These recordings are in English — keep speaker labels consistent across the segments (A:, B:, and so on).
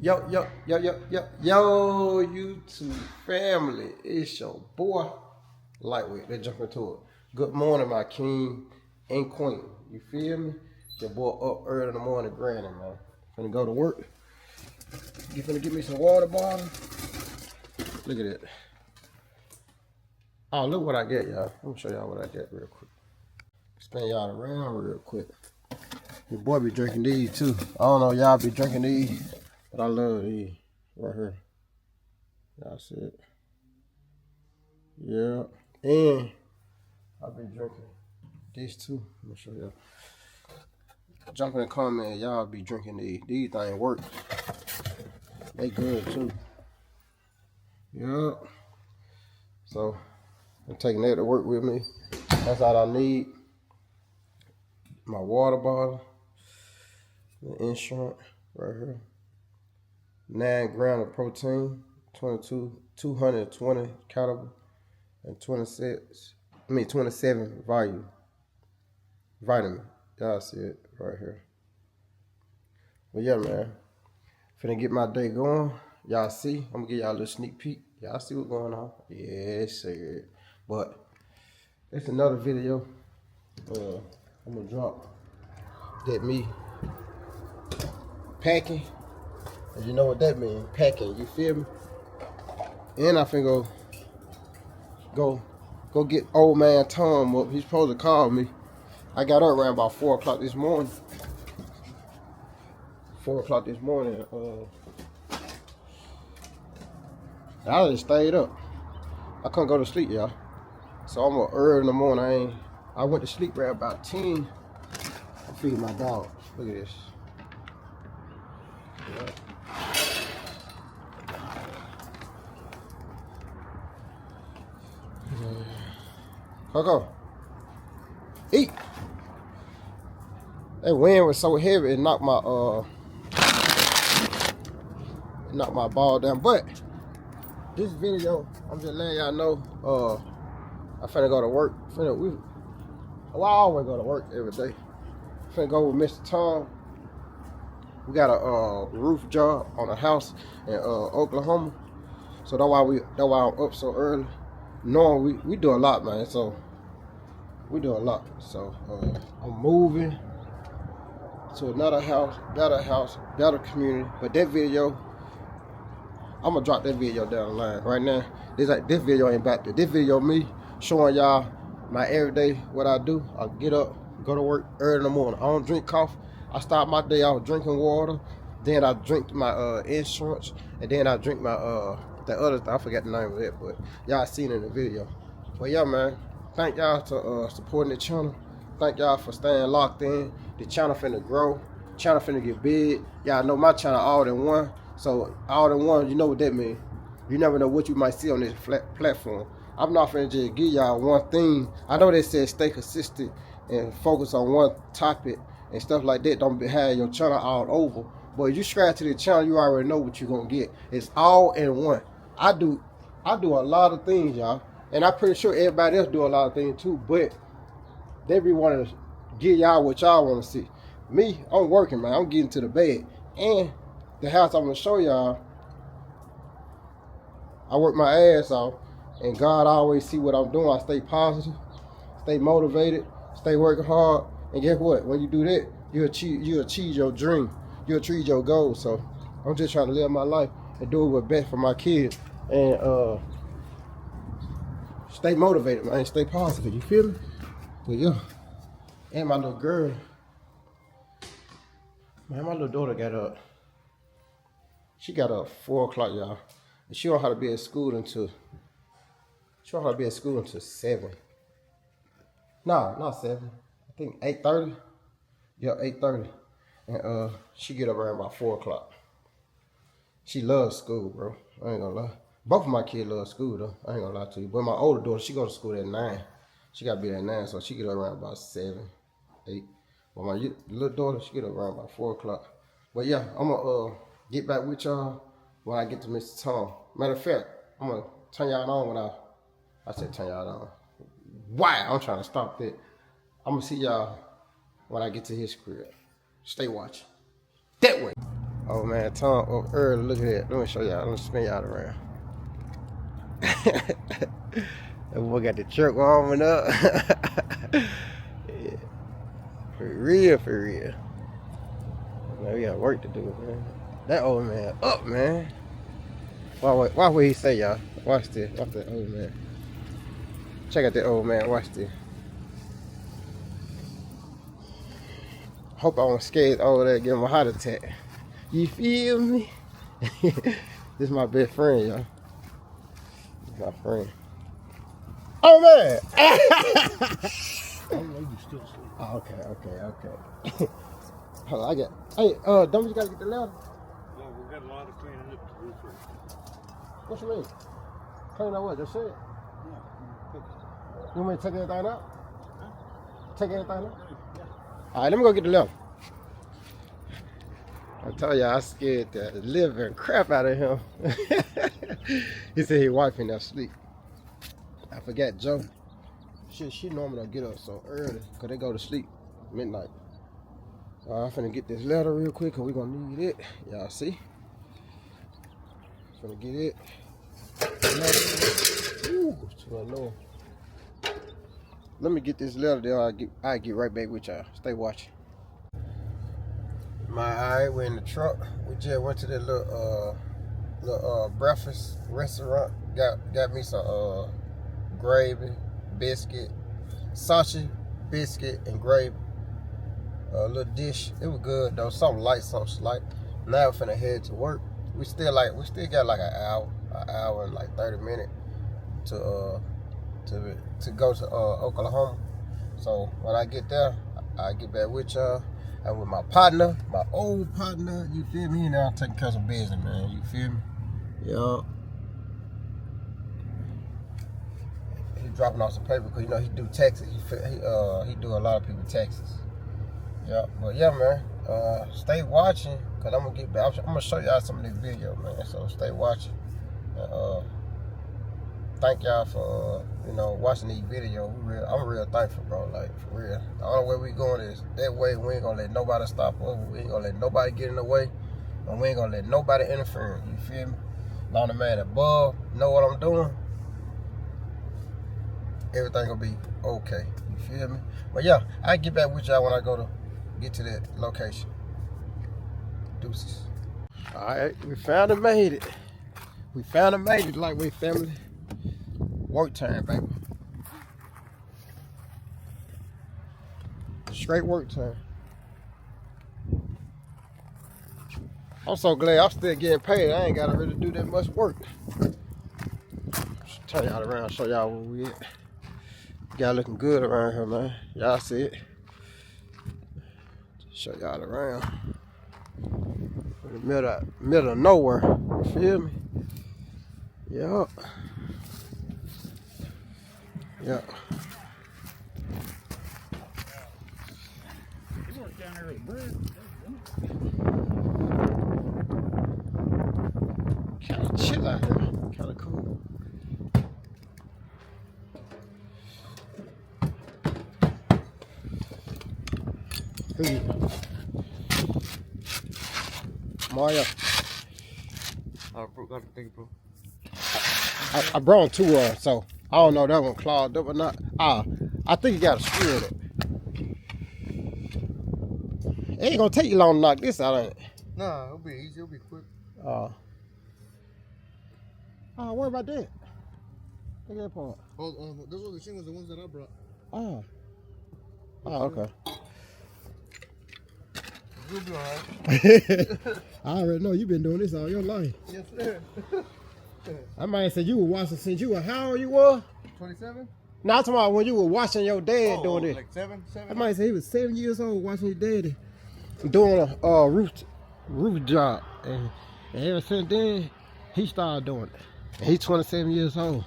A: Yo, YouTube family. It's your boy, Lightweight. Let's jump into it. Good morning, my king and queen. You feel me? It's your boy up early in the morning, grinding, man. Finna go to work. You finna get me some water bottle. Look at it. Oh, look what I get, y'all. Let me show y'all what I get real quick. Spin y'all around real quick. Your boy be drinking these too. I don't know y'all be drinking these, but I love these right here. Y'all see it? Yeah. And I be drinking these too. Let me show y'all. Jump in the comment, y'all be drinking these. These things work. They good too. Yeah. So I'm taking that to work with me. That's all I need. My water bottle. The insurance right here. 9 grams of protein, 220 calories, and 27 vitamin. Y'all see it right here. But yeah, man. Finna get my day going. Y'all see, I'm gonna give y'all a little sneak peek. Y'all see what's going on? Yes, sir. But it's another video. I'm gonna drop that me packing. And you know what that means, packing, you feel me? And I finna go get old man Tom up. He's supposed to call me. I got up around about 4 o'clock this morning. 4 o'clock this morning. I just stayed up. I couldn't go to sleep, y'all. So I'm up early in the morning. I went to sleep around about 10. I'm feeding my dog. Look at this. Yeah. Coco, eat. That wind was so heavy it knocked my ball down. But this video, I'm just letting y'all know, I finna go to work. I always go to work every day. Finna go with Mr. Tom. We got a roof job on a house in Oklahoma. So that's why I'm up so early. Knowing we do a lot, man. So we do a lot. So I'm moving to another house, better community. But that video, I'm gonna drop that video down the line right now. This video ain't about that. This video me showing y'all my everyday what I do. I get up, go to work early in the morning. I don't drink coffee. I start my day off drinking water. Then I drink my insurance, and then I drink my the other thing. I forgot the name of it, but y'all seen it in the video. But yeah, man, thank y'all for supporting the channel. Thank y'all for staying locked in. The channel finna grow. Channel finna get big. Y'all know my channel all in one. So all in one, you know what that means. You never know what you might see on this platform. I'm not finna just give y'all one thing. I know they said stay consistent and focus on one topic and stuff like that. Don't have your channel all over. But if you subscribe to the channel, you already know what you're gonna get. It's all in one. I do a lot of things, y'all. And I'm pretty sure everybody else do a lot of things too, but they be wanting to give y'all what y'all want to see. Me, I'm working, man. I'm getting to the bed. And the house I'm gonna show y'all, I work my ass off, and God always see what I'm doing. I stay positive, stay motivated, stay working hard, and guess what? When you do that, you achieve your dream. You achieve your goals. So I'm just trying to live my life and do what's best for my kids, and stay motivated, man. Stay positive. You feel me? But yeah, and my little girl, man, my little daughter got up. She got up 4 o'clock, y'all. And she don't have to be at school until 7. No, not 7. I think 8:30. Yeah, 8:30. And she get up around about 4 o'clock. She loves school, bro. I ain't gonna lie. Both of my kids love school though. I ain't gonna lie to you. But my older daughter, she go to school at 9. She gotta be there at 9, so she get up around about 7, 8. But my little daughter, she get up around about 4 o'clock. But yeah, I'm gonna get back with y'all when I get to Mr. Tom. Matter of fact, I'm gonna turn y'all on when I said turn y'all on. Wow, I'm trying to stop that. I'm gonna see y'all when I get to his crib. Stay watching. That way. Oh man, Tom up early. Look at that. Let me show y'all. Let me spin y'all around. That boy got the truck warming up. Yeah, for real, for real. Man, we got work to do, man. That old man up, man. Why would he say, y'all? Watch this. Watch that old man. Check out that old man. Watch this. Hope I don't skate over there and give him a heart attack. You feel me? This is my best friend, y'all. This is my friend. Oh man!
B: I know you still sleep.
A: Oh, okay. Hold on, I got. Hey, don't you gotta get the ladder?
B: No, we got a lot of cleaning up to do first.
A: What you mean? Clean out what? Just said.
B: Yeah.
A: You want me to take everything out?
B: Huh?
A: Take everything out?
B: Yeah.
A: All right, let me go get the ladder. I told y'all I scared the living crap out of him. He said his wife in there sleep. I forgot Joe. She normally don't get up so early because they go to sleep midnight. I'm finna get this letter real quick because we're gonna need it. Y'all see? Finna get it. Ooh, too low. Let me get this letter there. I'll get right back with y'all. Stay watching. Alright, we're in the truck. We just went to that little breakfast restaurant. Got me some gravy, biscuit, sausage, biscuit, and gravy. A little dish. It was good though. Something light, something slight. Now we're finna head to work. We still got like an hour and like 30 minutes to go to Oklahoma. So when I get there, I get back with y'all. And with my partner, my old partner, you feel me? Now I'm taking care of some business, man. You feel me? Yup. He dropping off some paper because you know he do taxes. He do a lot of people's taxes. Yeah, but yeah, man. Stay watching because I'm gonna get back. I'm gonna show y'all some of this video, man. So stay watching. Thank y'all for watching these videos. I'm real thankful, bro. Like for real. The only way we going is that way. We ain't gonna let nobody stop us. We ain't gonna let nobody get in the way, and we ain't gonna let nobody interfere. You feel me? Long the man above know what I'm doing, everything gonna be okay. You feel me? But yeah, I get back with y'all when I get to that location. Deuces. All right, we found and made it. We found and made it, Lightweight family. Work time, baby. Straight work time. I'm so glad I'm still getting paid. I ain't gotta really do that much work. Just turn y'all around, show y'all where we at. Y'all looking good around here, man. Y'all see it. Show y'all around. In the middle of nowhere. You feel me? Yup. Yup.
B: You work down there with a bird.
A: Kind of chill out here. Kind of cool. Hey. Mario.
B: Bro.
A: I brought two so I don't know if that one clogged up or not. I think you got a screw in it. It ain't gonna take you long to knock this out, ain't it?
B: Nah, it'll be easy. It'll be quick.
A: Worry about that. Look at that part.
B: Oh, those are the shingles, the ones that I brought.
A: Oh, okay.
B: You'll be alright.
A: I already know you've been doing this all your life.
B: Yes, sir.
A: I might have said you were watching since you were how old you were?
B: 27?
A: No, I'm talking about when you were watching your dad doing this.
B: Like 7?
A: I might say he was 7 years old watching his daddy doing a roof job, and ever since then he started doing it. And he's 27 years old.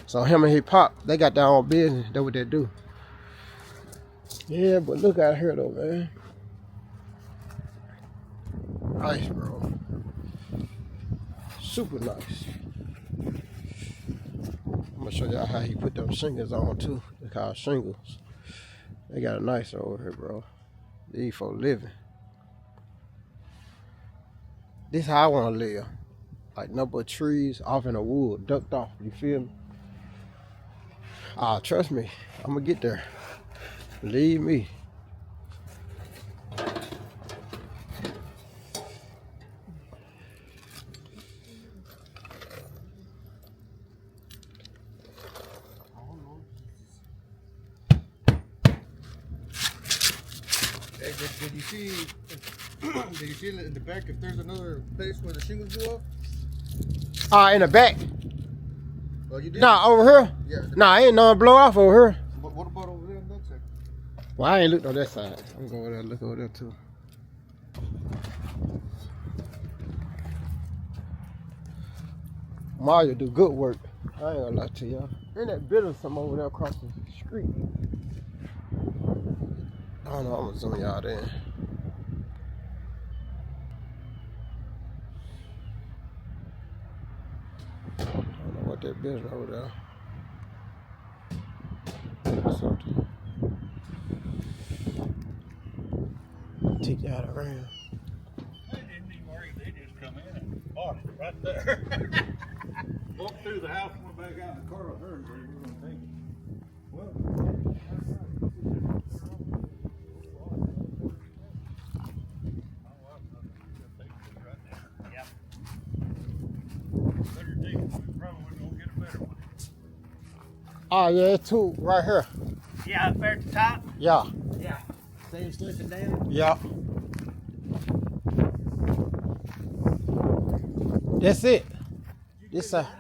A: So him and his pop, they got their own business. That's what they do. Yeah, but look out here though, man. Nice, bro. Super nice. I'm gonna show y'all how he put them shingles on too. They're called shingles. They got a nice over here, bro. These for living. This how I want to live. Like nothing but trees off in the wood, ducked off. You feel me? Ah, trust me, I'm gonna get there. Believe me.
B: Hey, did you see? Did you see in the back if there's another place where the shingles go off?
A: Ah, in the back.
B: Oh, you did?
A: Nah, over here.
B: Yeah.
A: Nah, ain't none blow off over here.
B: What about over there on that side?
A: Well, I ain't looked on that side. I'm going over there, look over there too. Mario do good work. I ain't gonna lie to y'all. Ain't that building something over there across the street? I don't know, I'm gonna zoom y'all in. I don't know what that building over there. Something. Take y'all around.
C: They didn't even worry. They just come in and bought it right there. Walked through the house, went back out in the car with her and said, we're going to take it. Well, yeah. Better take it. We probably wouldn't go get a better one.
A: Oh yeah, it's two right here.
D: Yeah, up there at the top?
A: Yeah.
D: Yeah. Same slipping down?
A: Yeah. That's it. This
D: I think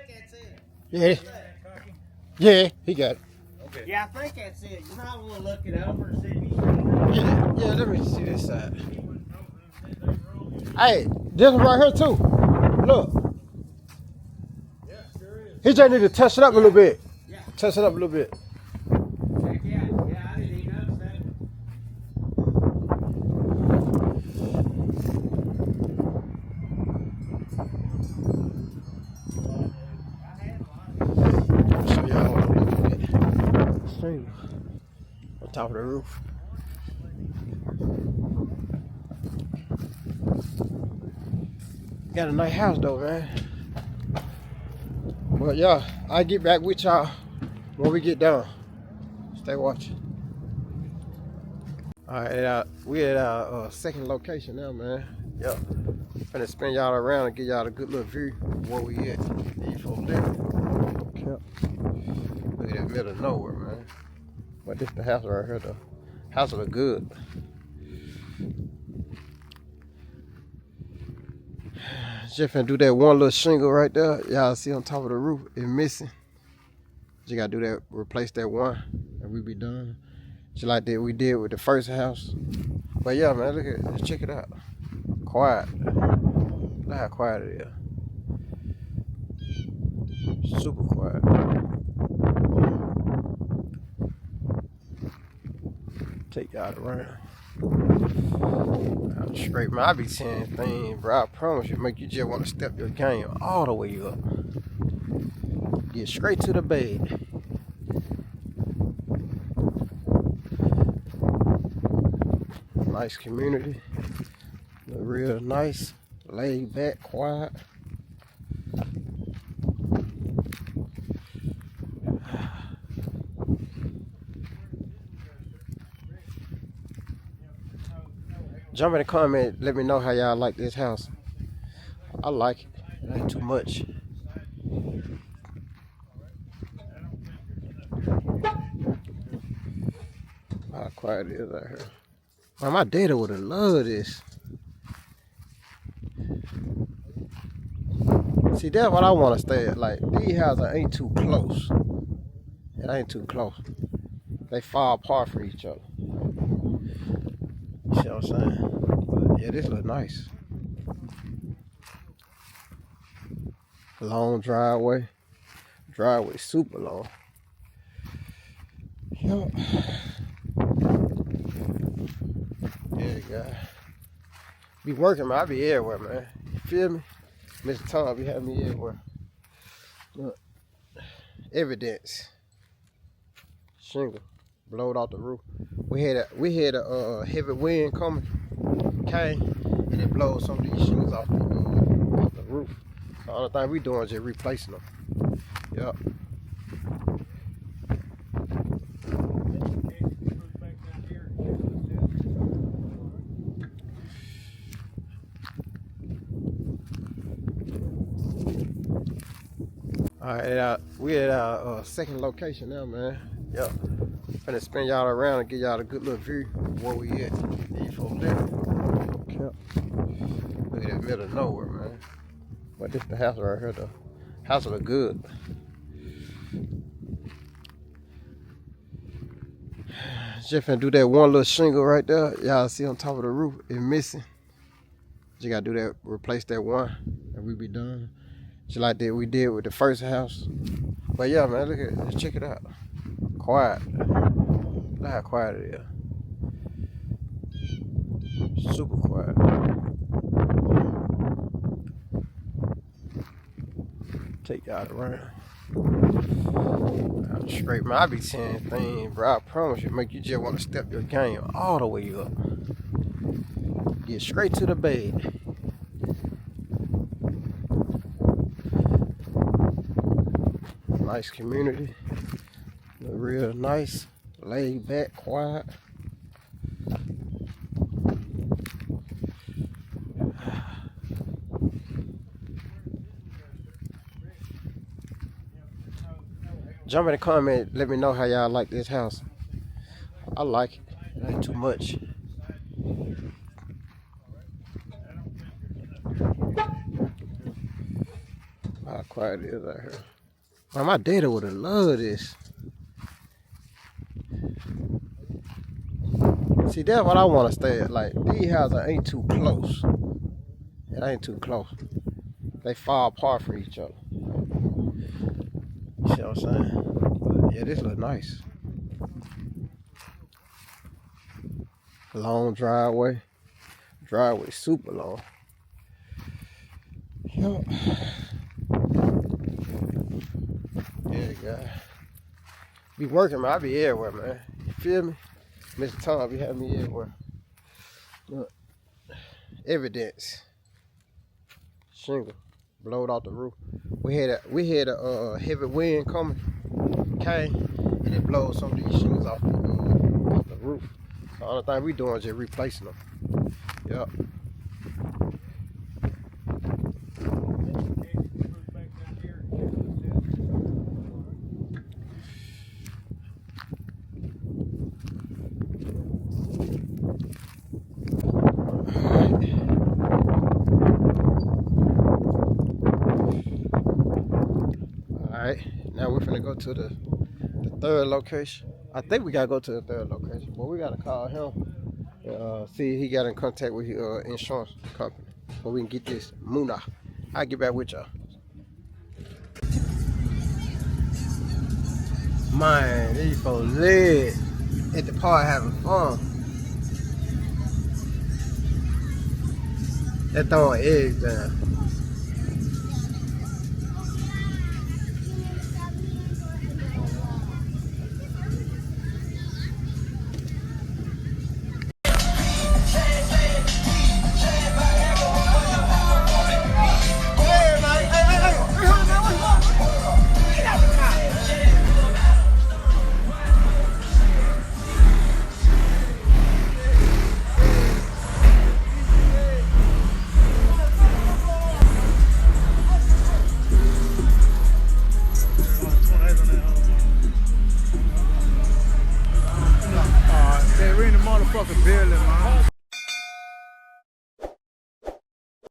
D: that's it.
A: yeah. Yeah, he got it.
C: Okay.
D: Yeah, I think that's it. You might want to look it over and see if you see
A: Yeah, yeah, let me see this side. Hey, this one right here too. Look.
C: Yeah, sure is.
A: He just need to touch it up a little bit.
D: Yeah.
A: Touch it up a little bit.
D: Check it out. Yeah, I didn't even notice that.
A: Show y'all what I'm looking at. String on top of the roof. Got a nice house though, man. But yeah, I'll get back with y'all when we get done. Stay watching. Alright, we at our second location now, man. Yep. Finna spin y'all around and give y'all a good little view of where we at. These folks living. Yep. Look at that middle of nowhere, man. But this the house right here though. House look good. Just finna do that one little shingle right there. Y'all see on top of the roof, it's missing. Just gotta do that, replace that one, and we be done. Just like that we did with the first house. But yeah, man, look at it. Check it out. Quiet. Look how quiet it is. Super quiet. Take y'all around. I'm straight, man. I be saying things, bro. I promise you, make you just want to step your game all the way up. Get straight to the bed. Nice community. Look real nice, laid back, quiet. Jump in the comment, let me know how y'all like this house. I like it. It ain't too much. How quiet it is out here. Man, my data would have loved this. See, that's what I want to stay at. Like, these houses ain't too close. It ain't too close. They far apart from each other. You see what I'm saying? But yeah, this look nice. Long driveway. Driveway super long. Yup. Yeah, God. Be working, man. I be everywhere, man. You feel me? Mr. Tom be having me everywhere. Look. Evidence. Shingle. Blowed off the roof. We had a heavy wind coming. Came. And and it blows some of these shingles off the roof. The only thing we doing is just replacing them. Yep. All right, we at our second location now, man. Yep. Gonna spin y'all around and give y'all a good little view of where we at. These folks there. Yep. Look at that middle of nowhere, man. But this the house right here, though. House look good. Just finna do that one little shingle right there. Y'all see on top of the roof, it's missing. Just gotta do that, replace that one, and we be done. Just like that we did with the first house. But yeah, man, look at it. Let's check it out. Quiet. Look how quiet it is. Super quiet. Take y'all around. I'm straight, man. I be saying things, bro. I promise you, make you just want to step your game all the way up. Get straight to the bed. Nice community. Look real nice. Laid back, quiet. Jump in the comment, let me know how y'all like this house. I like it. It ain't too much. How quiet it is out here. Man, my daddy would have loved this. See, that's what I want to stay at. Like, these houses ain't too close. It ain't too close. They fall apart from each other. You see what I'm saying? But yeah, this look nice. Long driveway. Driveway super long. Yup. Yeah, God. Be working, man. I be everywhere, man. You feel me? Mr. Tom be having me everywhere. Look. Evidence. Shingle. Blowed off the roof. We had a heavy wind coming. Came and it blowed some of these shingles off the roof. The only thing we doing is just replacing them. Yep. Alright, now we're gonna go to the third location. I think we gotta go to the third location, but we gotta call him. See if he got in contact with his insurance company, so we can get this Muna. I'll get back with y'all. Man, these folks lit at the park having fun. They're throwing eggs down.
B: We're in the motherfucking building, man.